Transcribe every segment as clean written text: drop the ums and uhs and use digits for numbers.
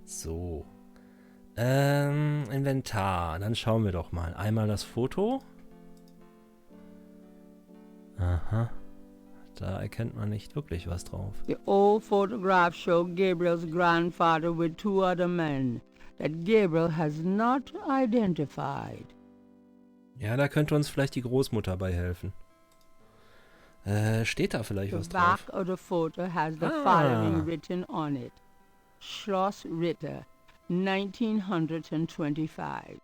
So. Inventar. Dann schauen wir doch mal. Einmal das Foto. Aha. Da erkennt man nicht wirklich was drauf. The old photographs show Gabriel's grandfather with two other men that Gabriel has not identified. Ja, da könnte uns vielleicht die Großmutter bei helfen. Steht da vielleicht The was back drauf? of the photo has the following written on it. Schloss Ritter, 1925.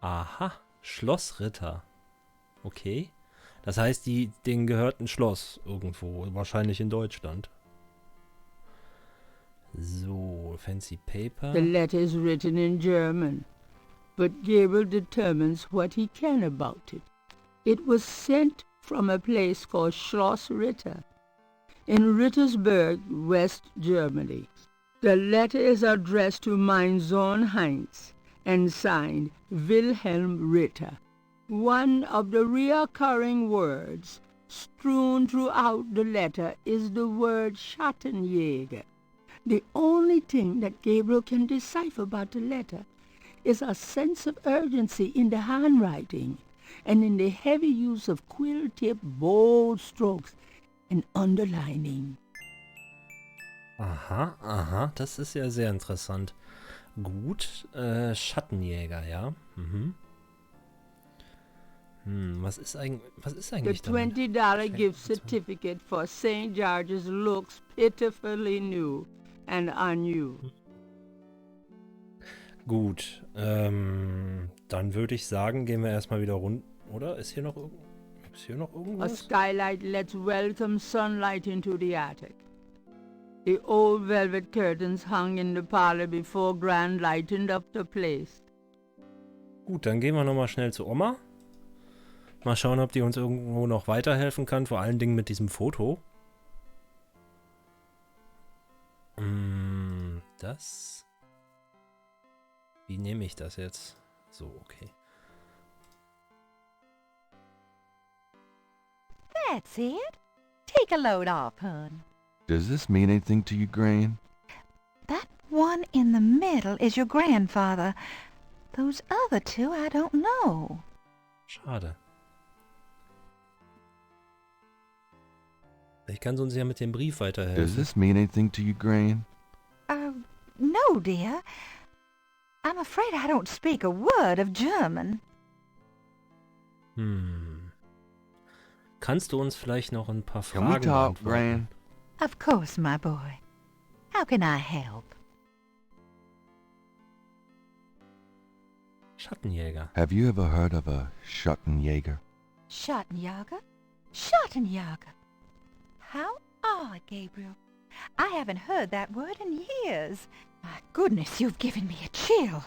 Aha. Schloss Ritter. Okay. Das heißt, denen gehört ein Schloss irgendwo. Wahrscheinlich in Deutschland. So, Fancy Paper. The letter is written in German, but Gabriel determines what he can about it. It was sent from a place called Schloss Ritter in Rittersberg, West Germany. The letter is addressed to mein Sohn Heinz and signed Wilhelm Ritter. One of the recurring words strewn throughout the letter is the word Schattenjäger. The only thing that Gabriel can decipher about the letter is a sense of urgency in the handwriting and in the heavy use of quill-tipped bold strokes and underlining. Aha, aha, das ist ja sehr interessant. Gut, Schattenjäger, ja. Mhm. Was ist The eigentlich damit? $20 gift certificate for St. George's looks pitifully new and unused. Gut, dann würde ich sagen, gehen wir erstmal wieder runter. Oder? Ist hier noch A irgendwas? skylight lets welcome sunlight into the attic. The old velvet curtains hung in the parlor before Grand lightened up the place. Gut, dann gehen wir nochmal schnell zu Oma. Mal schauen, ob die uns irgendwo noch weiterhelfen kann, vor allen Dingen mit diesem Foto. Das... Wie nehme ich das jetzt? So, okay. That's it. Take a load off, hon. Does this mean anything to you, Gran? That one in the middle is your grandfather. Those other two I don't know. Schade. Ich kann uns ja mit dem Brief Does weiterhelfen. this mean anything to you, Gran? No, dear. I'm afraid I don't speak a word of German. Kannst du uns vielleicht noch ein paar Can we Fragen talk, beantworten? Gran? Of course, my boy. How can I help? Schattenjäger. Have you ever heard of a Schottenjäger? Schottenjäger? Schottenjäger. How odd, Gabriel. I haven't heard that word in years. My goodness, you've given me a chill.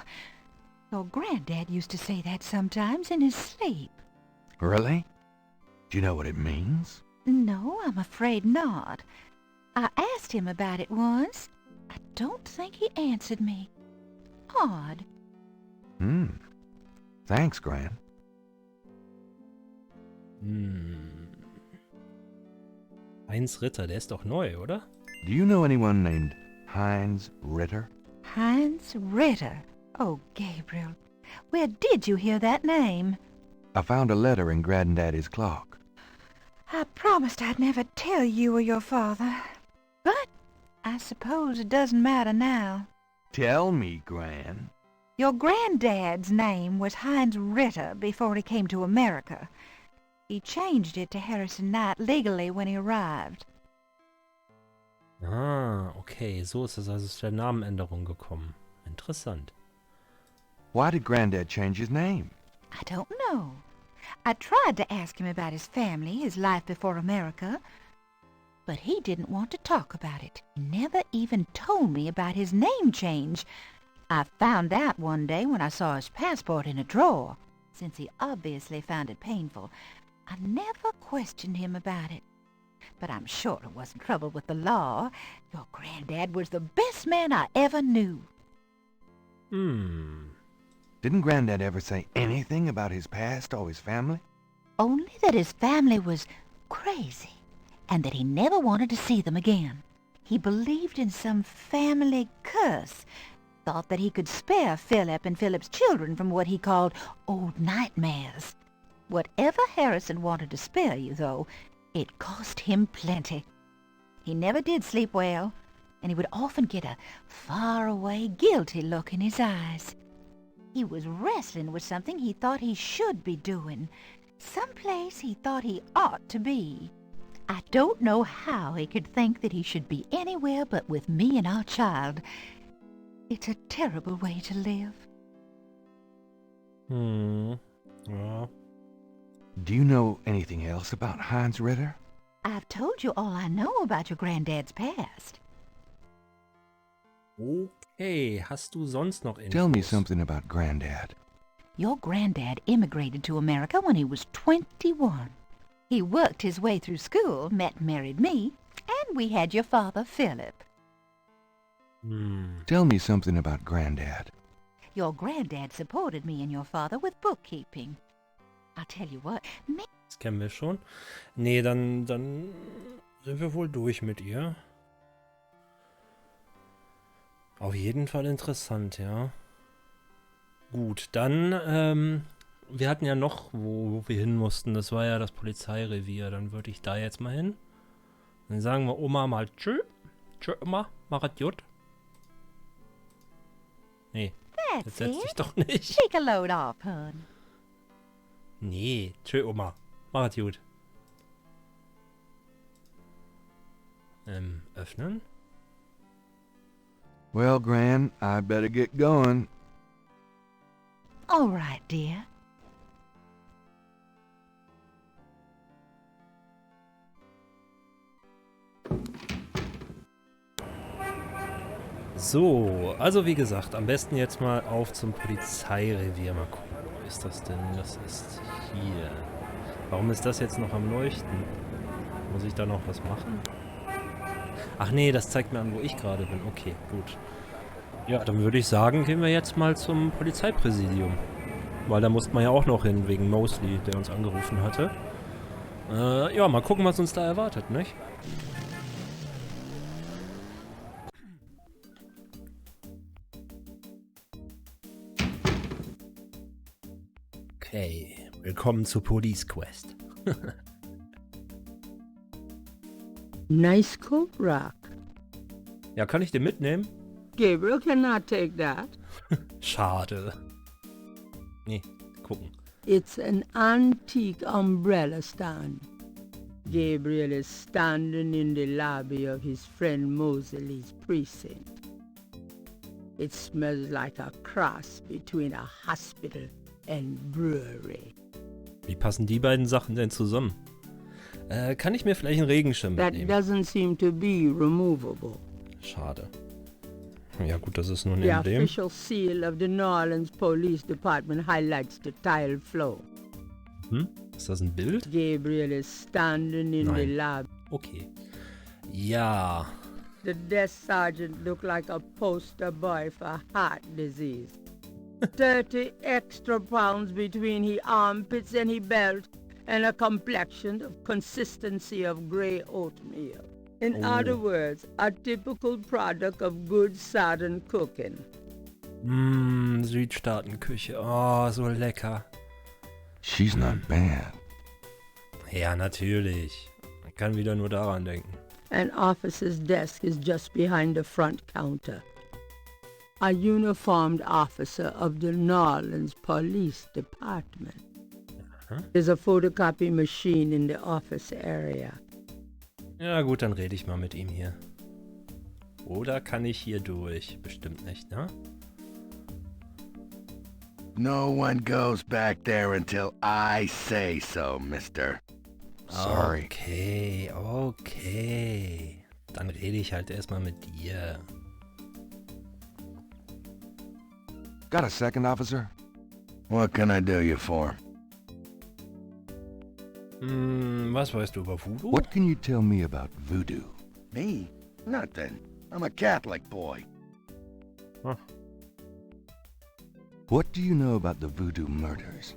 Your granddad used to say that sometimes in his sleep. Really? Do you know what it means? No, I'm afraid not. I asked him about it once. I don't think he answered me. Odd. Thanks, Gran. Heinz Ritter, der ist doch neu, oder? Do you know anyone named Heinz Ritter? Heinz Ritter. Oh, Gabriel. Where did you hear that name? I found a letter in Granddaddy's clock. I promised I'd never tell you or your father. But I suppose it doesn't matter now. Tell me, Gran. Your granddad's name was Heinz Ritter before he came to America. He changed it to Harrison Knight legally when he arrived. Ah, okay, so ist es also zu der Namenänderung gekommen. Interessant. Why did Granddad change his name? I don't know. I tried to ask him about his family, his life before America, but he didn't want to talk about it. He never even told me about his name change. I found out one day when I saw his passport in a drawer. Since he obviously found it painful, I never questioned him about it. But I'm sure it wasn't trouble with the law. Your granddad was the best man I ever knew. Didn't Granddad ever say anything about his past or his family? Only that his family was crazy, and that he never wanted to see them again. He believed in some family curse, thought that he could spare Philip and Philip's children from what he called old nightmares. Whatever Harrison wanted to spare you, though, it cost him plenty. He never did sleep well, and he would often get a far-away, guilty look in his eyes. He was wrestling with something he thought he should be doing, someplace he thought he ought to be. I don't know how he could think that he should be anywhere but with me and our child. It's a terrible way to live. Ja. Do you know anything else about Heinz Ritter? I've told you all I know about your granddad's past. Okay, hast du sonst noch Infos? Tell me something about Granddad. Your granddad immigrated to America when he was 21. He worked his way through school, met and married me, and we had your father, Philip. Tell me something about Granddad. Your granddad supported me and your father with bookkeeping. I'll tell you what, Das kennen wir schon. Nee, dann sind wir wohl durch mit ihr. Auf jeden Fall interessant, ja. Gut, dann, wir hatten ja noch, wo wir hin mussten. Das war ja das Polizeirevier. Dann würde ich da jetzt mal hin. Dann sagen wir Oma mal tschö. Tschö, Oma. Machet gut. Nee, jetzt that's setz it. dich doch nicht. Take a load off, hon. Nee, tschö, Oma. Machet gut. Öffnen? Well, Gran, I better get going. All right, dear. So, also wie gesagt, am besten jetzt mal auf zum Polizeirevier. Mal gucken, wo ist das denn? Das ist hier. Warum ist das jetzt noch am Leuchten? Muss ich da noch was machen? Ach nee, das zeigt mir an, wo ich gerade bin. Okay, gut. Ja, dann würde ich sagen, gehen wir jetzt mal zum Polizeipräsidium. Weil da musste man ja auch noch hin, wegen Mosley, der uns angerufen hatte. Ja, mal gucken, was uns da erwartet, nicht? Okay, willkommen zu Police Quest. Nice coat rack. Ja, kann ich den mitnehmen? Gabriel cannot take that. Schade. Nee, gucken. It's an antique umbrella stand. Gabriel is standing in the lobby of his friend Mosley's precinct. It smells like a cross between a hospital and brewery. Wie passen die beiden Sachen denn zusammen? Kann ich mir vielleicht einen Regenschirm That mitnehmen? doesn't seem to be removable. Schade. Ja gut, das ist nur ein The Emblem. official seal of the New Orleans Police Department highlights the tile floor. Ist das ein Bild? Gabriel is standing in the Nein. lobby. Okay. Ja. The desk sergeant looked like a poster boy for heart disease. 30 extra pounds between his armpits and his belt, and a complexion of consistency of grey oatmeal. In other words, a typical product of good southern cooking. Südstaatenküche. Oh, so lecker. She's not bad. Ja, natürlich. Man kann wieder nur daran denken. An officer's desk is just behind the front counter. A uniformed officer of the New Orleans Police Department. There's a photocopy machine in the office area. Ja gut, dann rede ich mal mit ihm hier. Oder kann ich hier durch? Bestimmt nicht, ne? No one goes back there until I say so, mister. Sorry. Okay. Dann rede ich halt erstmal mit dir. Got a second, officer? What can I do you for? Was weißt du über Voodoo? What can you tell me about voodoo? Me? Nothing. I'm a Catholic boy. Huh. What do you know about the voodoo murders?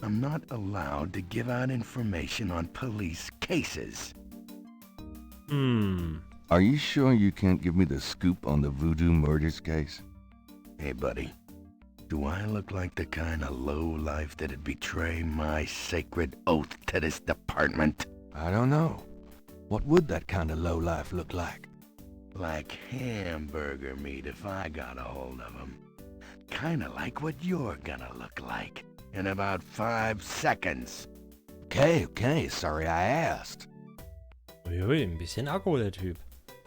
I'm not allowed to give out information on police cases. Are you sure you can't give me the scoop on the voodoo murders case? Hey, buddy. Do I look like the kind of lowlife that'd betray my sacred oath to this department? I don't know. What would that kind of lowlife look like? Like hamburger meat if I got a hold of him. Kinda like what you're gonna look like in about 5 seconds. Okay, sorry I asked. Uiui, ein bisschen aggro, der Typ.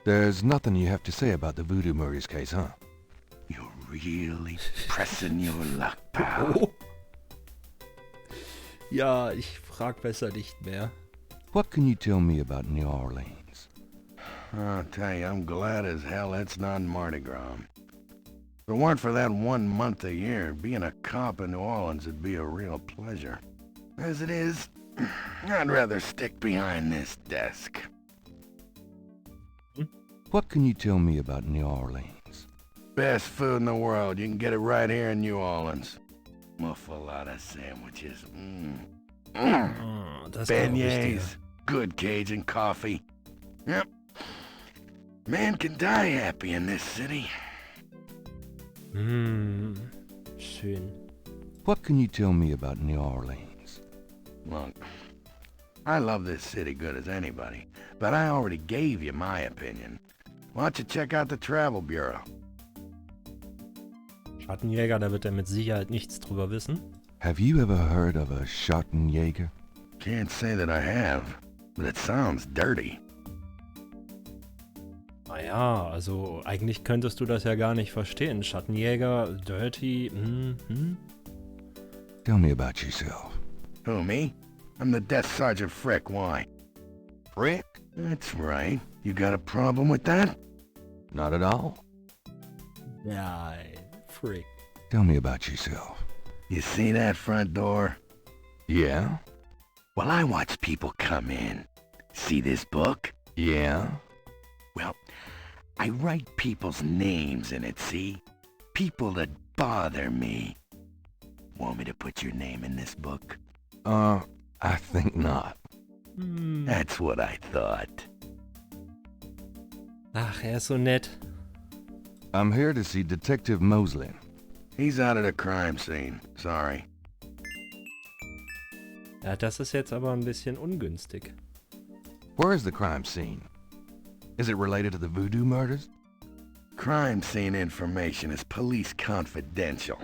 There's nothing you have to say about the Voodoo murders case, huh? You're really pressing your luck, pal. Oh. Ja, ich frag besser nicht mehr. What can you tell me about New Orleans? I'll tell you, I'm glad as hell it's not Mardi Gras. If it weren't for that 1 month a year, being a cop in New Orleans would be a real pleasure. As it is, I'd rather stick behind this desk. What can you tell me about New Orleans? Best food in the world. You can get it right here in New Orleans. Muffaletta sandwiches. Das glaub ich dir. Beignets. Good Cajun coffee. Yep. Man can die happy in this city. Schön. What can you tell me about New Orleans? Look, I love this city good as anybody, but I already gave you my opinion. Why don't you check out the Travel Bureau? Schattenjäger, da wird er mit Sicherheit nichts drüber wissen. Have you ever heard of a Schottenjäger? Can't say that I have, but it sounds dirty. Naja, also eigentlich könntest du das ja gar nicht verstehen. Schattenjäger, dirty, Tell me about yourself. Who, me? I'm the Death Sergeant Frick. Why? Frick? That's right. You got a problem with that? Not at all. Ja, Freak. Tell me about yourself. You see that front door? Yeah? Well, I watch people come in. See this book? Yeah? Well, I write people's names in it, see? People that bother me. Want me to put your name in this book? I think not. That's what I thought. Ach, er ist so nett. I'm here to see Detective Mosley. He's out at the crime scene. Sorry. Ja, das ist jetzt aber ein bisschen ungünstig. Where is the crime scene? Is it related to the Voodoo murders? Crime scene information is police confidential.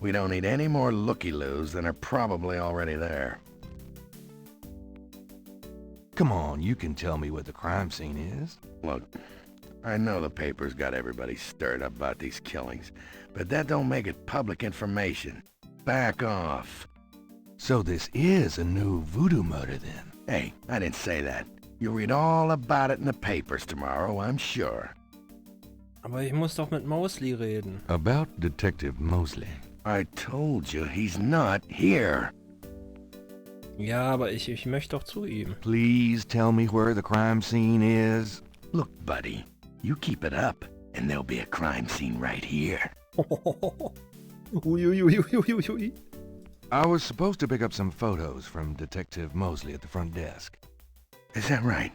We don't need any more looky-loos than are probably already there. Come on, you can tell me what the crime scene is. Look, I know the paper's got everybody stirred up about these killings, but that don't make it public information. Back off. So this is a new Voodoo murder then? Hey, I didn't say that. You'll read all about it in the papers tomorrow, I'm sure. Aber ich muss doch mit Mosley reden. About Detective Mosley. I told you he's not here. Ja, aber ich möchte doch zu ihm. Please tell me where the crime scene is. Look, buddy, you keep it up, and there'll be a crime scene right here. Uiuiuiuiui. I was supposed to pick up some photos from Detective Mosley at the front desk. Is that right?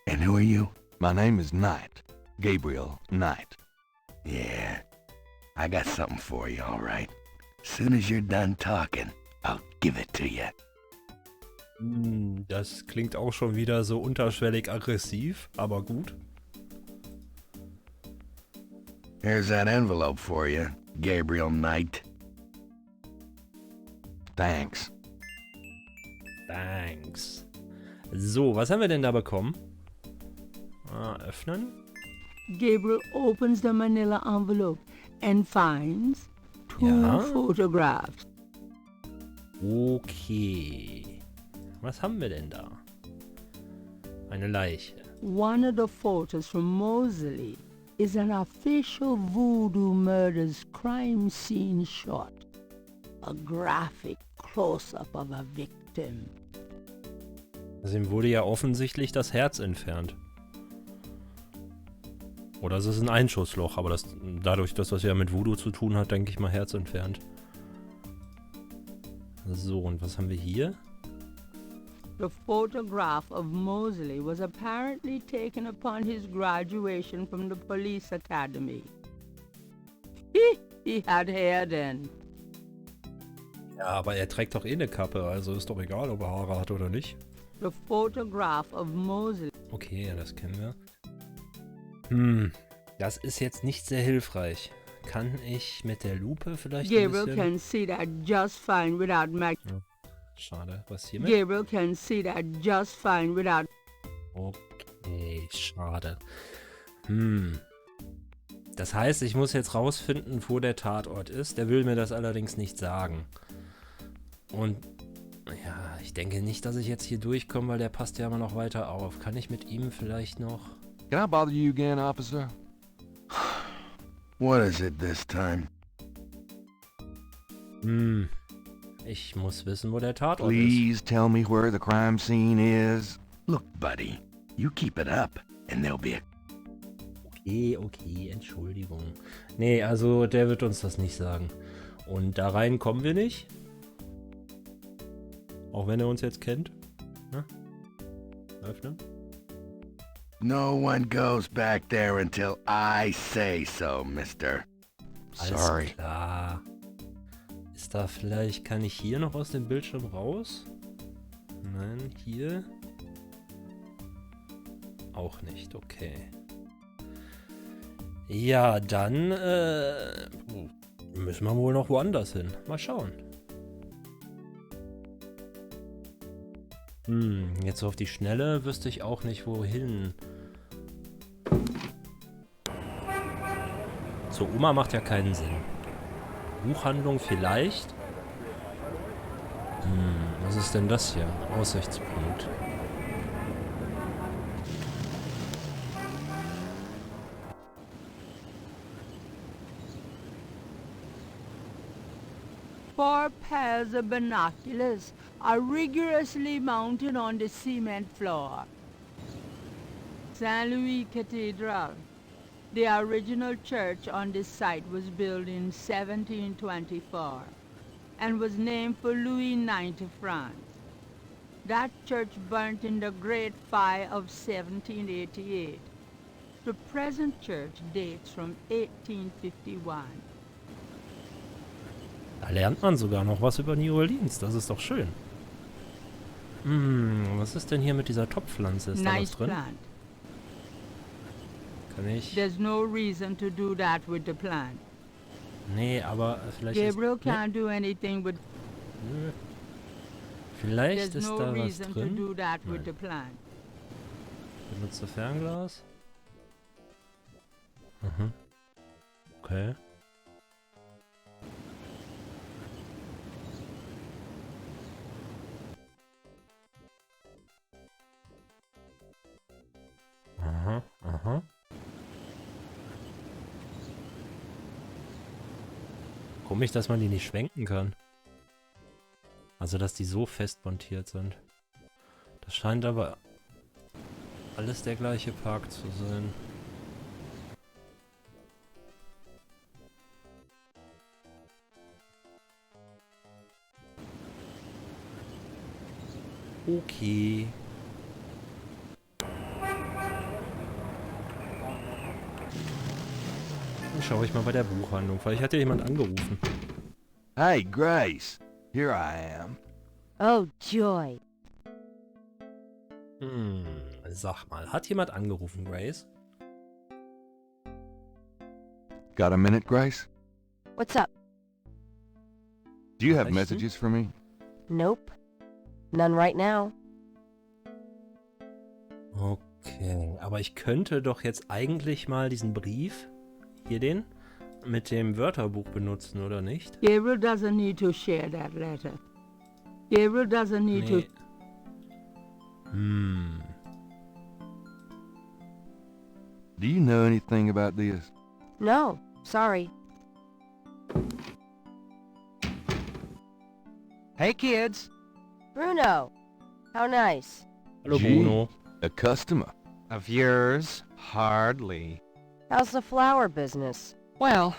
And who are you? My name is Knight. Gabriel Knight. Yeah, I got something for you, all right. Soon as you're done talking, I'll give it to you. Das klingt auch schon wieder so unterschwellig aggressiv, aber gut. Here's that envelope for you, Gabriel Knight. Thanks. Thanks. So, was haben wir denn da bekommen? Öffnen. Gabriel opens the manila envelope and finds two photographs. Okay. Was haben wir denn da? Eine Leiche. One of the photos from Mosley is an official Voodoo murders crime scene shot. A graphic close-up of a victim. Also ihm wurde ja offensichtlich das Herz entfernt. Oder es ist ein Einschussloch, aber dadurch, dass das ja mit Voodoo zu tun hat, denke ich mal Herz entfernt. So, und was haben wir hier? The photograph of Mosley was apparently taken upon his graduation from the police academy. He had hair then. Ja, aber er trägt doch eh eine Kappe, also ist doch egal, ob er Haare hat oder nicht. The photograph of Moses. Okay, ja, das kennen wir. Das ist jetzt nicht sehr hilfreich. Kann ich mit der Lupe vielleicht ein Gabriel bisschen... can see that just fine without Schade, was hiermit? Gabriel can see that just fine without... Okay, schade. Das heißt, ich muss jetzt rausfinden, wo der Tatort ist. Der will mir das allerdings nicht sagen. Und ja, ich denke nicht, dass ich jetzt hier durchkomme, weil der passt ja immer noch weiter auf. Kann ich mit ihm vielleicht noch... Can I bother you again, officer? What is it this time? Ich muss wissen, wo der Tatort ist. Please tell me where the crime scene is. Look, buddy, you keep it up, and there'll be a... Okay, Entschuldigung. Nee, also der wird uns das nicht sagen. Und da rein kommen wir nicht. Auch wenn er uns jetzt kennt. Na? Öffnen. No one goes back there until I say so, mister. Alles Sorry. klar. Ist da vielleicht, kann ich hier noch aus dem Bildschirm raus? Nein, hier. Auch nicht, okay. Ja, dann müssen wir wohl noch woanders hin. Mal schauen. Jetzt so auf die Schnelle wüsste ich auch nicht, wohin. Zur Oma macht ja keinen Sinn. Buchhandlung vielleicht? Was ist denn das hier? Aussichtspunkt. Four pairs of binoculars are rigorously mounted on the cement floor. St. Louis Cathedral. The original church on this site was built in 1724 and was named for Louis IX of France. That church burnt in the Great Fire of 1788. The present church dates from 1851. Da lernt man sogar noch was über New Orleans. Das ist doch schön. Was ist denn hier mit dieser Topfpflanze? Ist da was Nice drin? plant. Kann ich... There's no reason to do that with the plant. Nee, aber vielleicht Gabriel ist... Nee, can't do anything with... nö. Vielleicht There's ist no da was reason to drin. do that with Nein. the plant. Benutze Fernglas. Okay. Aha. Komisch, dass man die nicht schwenken kann. Also, dass die so fest montiert sind. Das scheint aber alles der gleiche Park zu sein. Okay. Dann schaue ich mal bei der Buchhandlung. Vielleicht hat ja jemand angerufen. Hey, Grace. Here I am. Oh, joy. Sag mal, hat jemand angerufen, Grace? Got a minute, Grace? What's up? Do you have Nachrichten? messages for me? Nope. None right now. Okay, aber ich könnte doch jetzt eigentlich mal diesen Brief, hier den, mit dem Wörterbuch benutzen, oder nicht? Gabriel doesn't need to share that letter. Gabriel doesn't need Nee. to... Do you know anything about this? No, sorry. Hey, kids. Bruno, how nice. Hallo Gee. Bruno. A customer. Of yours? Hardly. How's the flower business? Well,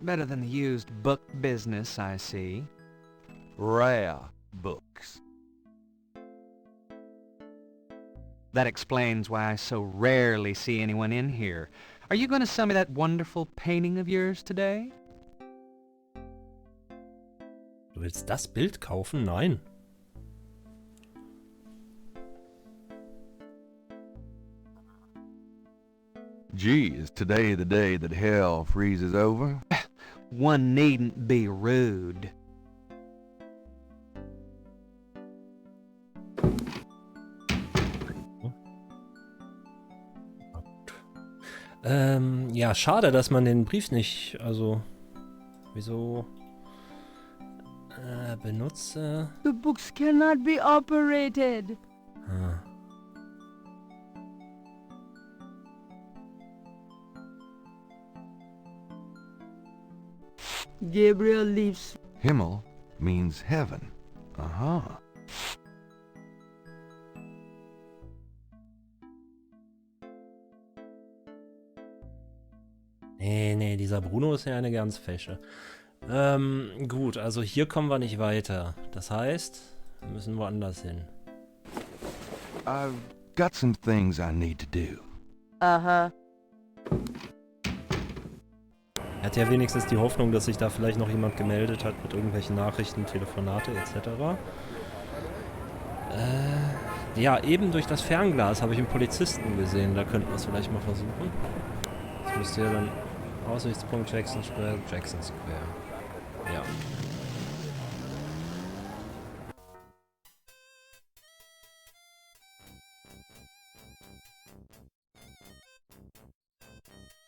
better than the used book business, I see. Rare books. That explains why I so rarely see anyone in here. Are you going to sell me that wonderful painting of yours today? Du willst das Bild kaufen? Nein. Gee, is today the day that hell freezes over? One needn't be rude. Ja, schade, dass man den Brief nicht, also, wieso, benutze... The books cannot be operated. Ah. Gabriel leaves. Himmel means heaven. Aha. Nee, dieser Bruno ist ja eine ganz fesche. Gut, also hier kommen wir nicht weiter. Das heißt, wir müssen woanders hin. I've got some things I need to do. Uh-huh. Er hat ja wenigstens die Hoffnung, dass sich da vielleicht noch jemand gemeldet hat mit irgendwelchen Nachrichten, Telefonate etc. Ja, eben durch das Fernglas habe ich einen Polizisten gesehen. Da könnten wir es vielleicht mal versuchen. Das müsste ja dann Aussichtspunkt Jackson Square. Ja.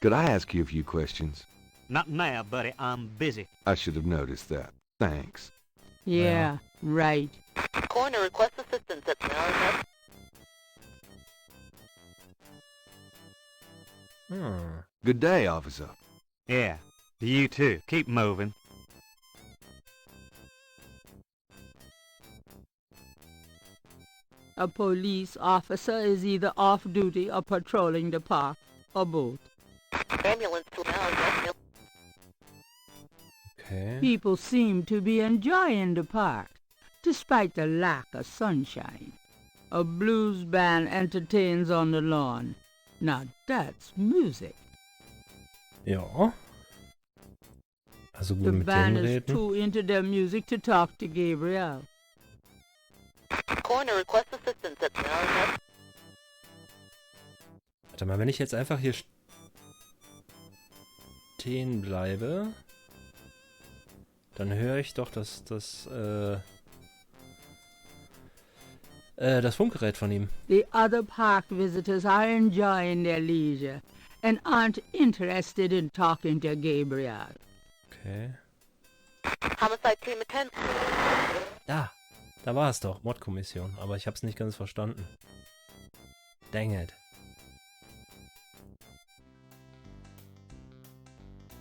Could I ask you a few questions? Not now, buddy. I'm busy. I should have noticed that. Thanks. Yeah, right. Coroner requests assistance at now. Good day, officer. Yeah, you too. Keep moving. A police officer is either off duty or patrolling the park, or both. Ambulance to now. Okay. People seem to be enjoying the park, despite the lack of sunshine. A blues band entertains on the lawn. Now that's music. Ja. Also gut The mit band denen is reden. too into their music to talk to Gabriel. Coroner requests assistance at now. Warte mal, wenn ich jetzt einfach hier stehen bleibe, dann höre ich doch das Funkgerät von ihm. The other park visitors are enjoying their leisure and aren't interested in talking to Gabriel. Okay. Homicide team attends. Da war es doch, Mordkommission, aber ich hab's nicht ganz verstanden. Dang it.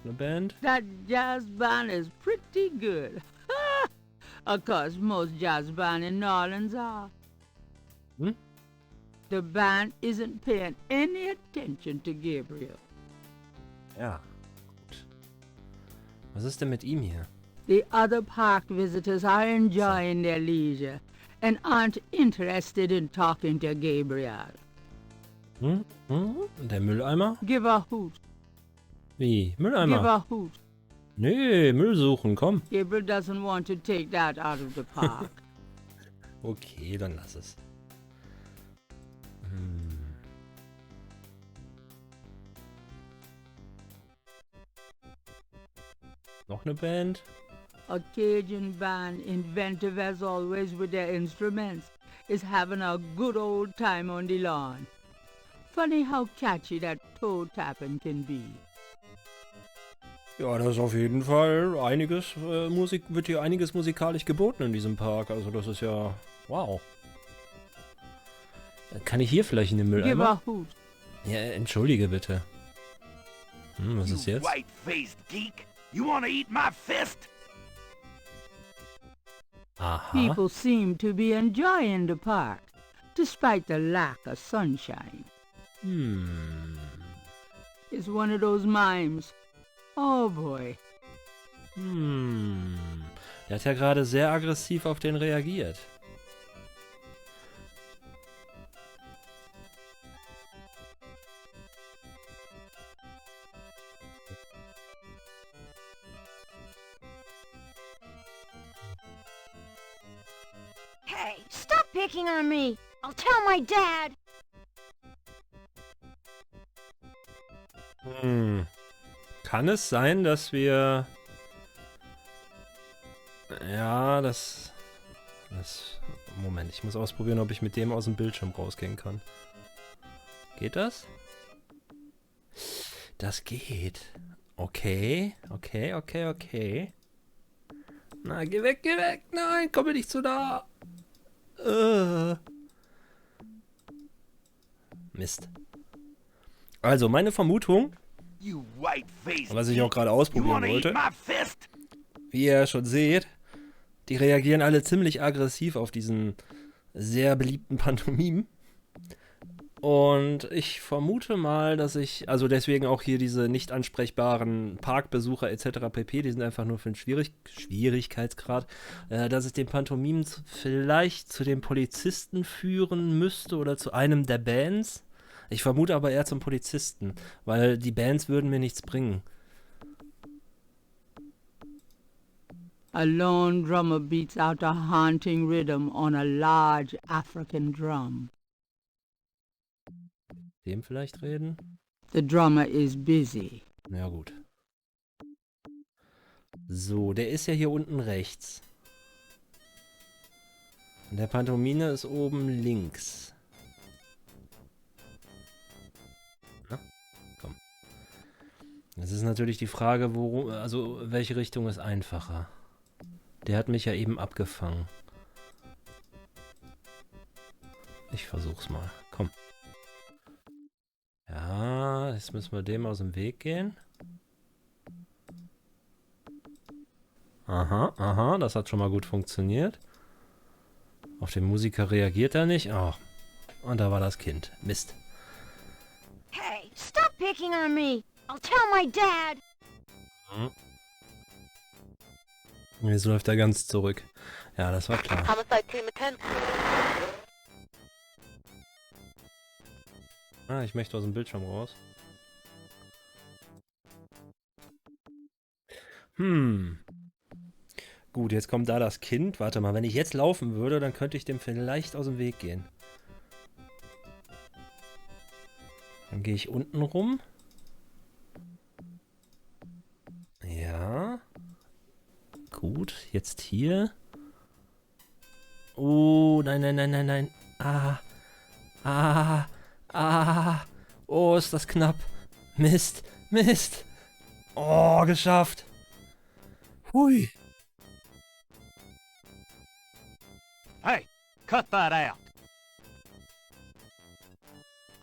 Eine Band? That jazz band is pretty good. Of course, most jazz bands in New Orleans are. Hm? The band isn't paying any attention to Gabriel. Ja. Gut. Was ist denn mit ihm hier? The other park visitors are enjoying their leisure and aren't interested in talking to Gabriel. Hm? Der Mülleimer? Give a hoot. Wie? Give Mülleimer? a hoot. Nee, Müll suchen, komm. Gabriel doesn't want to take that out of the park. Okay, dann lass es. Noch eine Band? A Cajun band, inventive as always with their instruments, is having a good old time on the lawn. Funny how catchy that toe tapping can be. Ja, das ist auf jeden Fall einiges, wird hier einiges musikalisch geboten in diesem Park. Also das ist ja, wow. Kann ich hier vielleicht in den Give Mülleimer? a hoot. Ja, entschuldige bitte. Was ist jetzt? White-faced geek! You wanna eat my fist? Aha. People seem to be enjoying the park, despite the lack of sunshine. It's one of those mimes. Oh boy. Der hat ja gerade sehr aggressiv auf den reagiert. Hey, stop picking on me! I'll tell my dad! Kann es sein, dass wir... Ja, das... Moment, ich muss ausprobieren, ob ich mit dem aus dem Bildschirm rausgehen kann. Geht das? Das geht. Okay. Na, geh weg, geh weg! Nein, komm mir nicht zu nah! Mist. Also, meine Vermutung, was ich auch gerade ausprobieren wollte, wie ihr schon seht, die reagieren alle ziemlich aggressiv auf diesen sehr beliebten Pantomimen. Und ich vermute mal, dass ich, also deswegen auch hier diese nicht ansprechbaren Parkbesucher etc. pp., die sind einfach nur für den Schwierigkeitsgrad, dass ich den Pantomimen vielleicht zu den Polizisten führen müsste oder zu einem der Bands. Ich vermute aber eher zum Polizisten, weil die Bands würden mir nichts bringen. A lone drummer beats out a haunting rhythm on a large African drum. Dem vielleicht reden? The drummer is busy. Ja gut. So, der ist ja hier unten rechts. Und der Pantomime ist oben links. Na, komm. Das ist natürlich die Frage, welche Richtung ist einfacher. Der hat mich ja eben abgefangen. Ich versuch's mal. Komm. Ja, jetzt müssen wir dem aus dem Weg gehen. Aha, das hat schon mal gut funktioniert. Auf den Musiker reagiert er nicht. Oh. Und da war das Kind. Mist. Hey, stop picking on me! I'll tell my dad! Jetzt läuft er ganz zurück. Ja, das war klar. Homicide Team Attention. Ah, ich möchte aus dem Bildschirm raus. Gut, jetzt kommt da das Kind. Warte mal, wenn ich jetzt laufen würde, dann könnte ich dem vielleicht aus dem Weg gehen. Dann gehe ich unten rum. Ja. Gut, jetzt hier. Oh, nein. Oh, ist das knapp. Mist. Oh, geschafft. Hui. Hey, cut that out.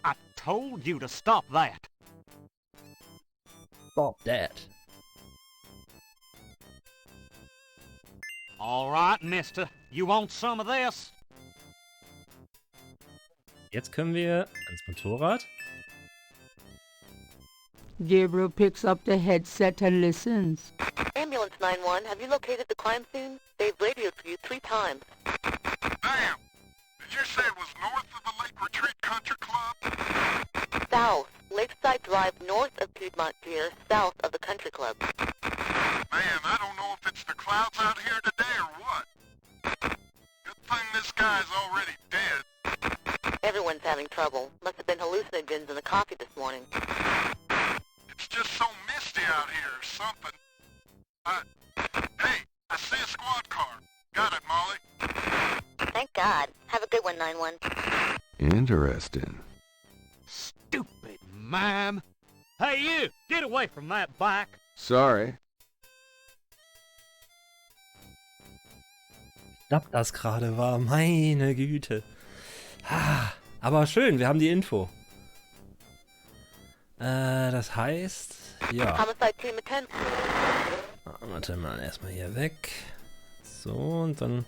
I told you to stop that. Stop that. All right, mister. You want some of this? Jetzt können wir ans Motorrad. Gabriel picks up the headset and listens. Ambulance 911, have you located the crime scene? They've radioed for you 3 times. Damn! Did you say it was north of the Lake Retreat Country Club? South. Lakeside Drive north of Piedmont Pier, south of the country club. Man, I don't know if it's the clouds out here today or what. Good thing this guy's already dead. Everyone's having trouble. Must have been hallucinogens in the coffee this morning. It's just so misty out here or something. Hey, I see a squad car. Got it, Molly. Thank God. Have a good one, 911. Interesting. Stupid mime. Hey, you! Get away from that bike. Sorry. Knapp das gerade war, meine Güte. Aber schön, wir haben die Info. Das heißt, ja. Homicide Team Attention. Warte mal, erstmal hier weg. So, und dann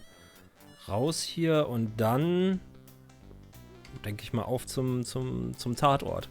raus hier und dann, denke ich mal, auf zum Tatort.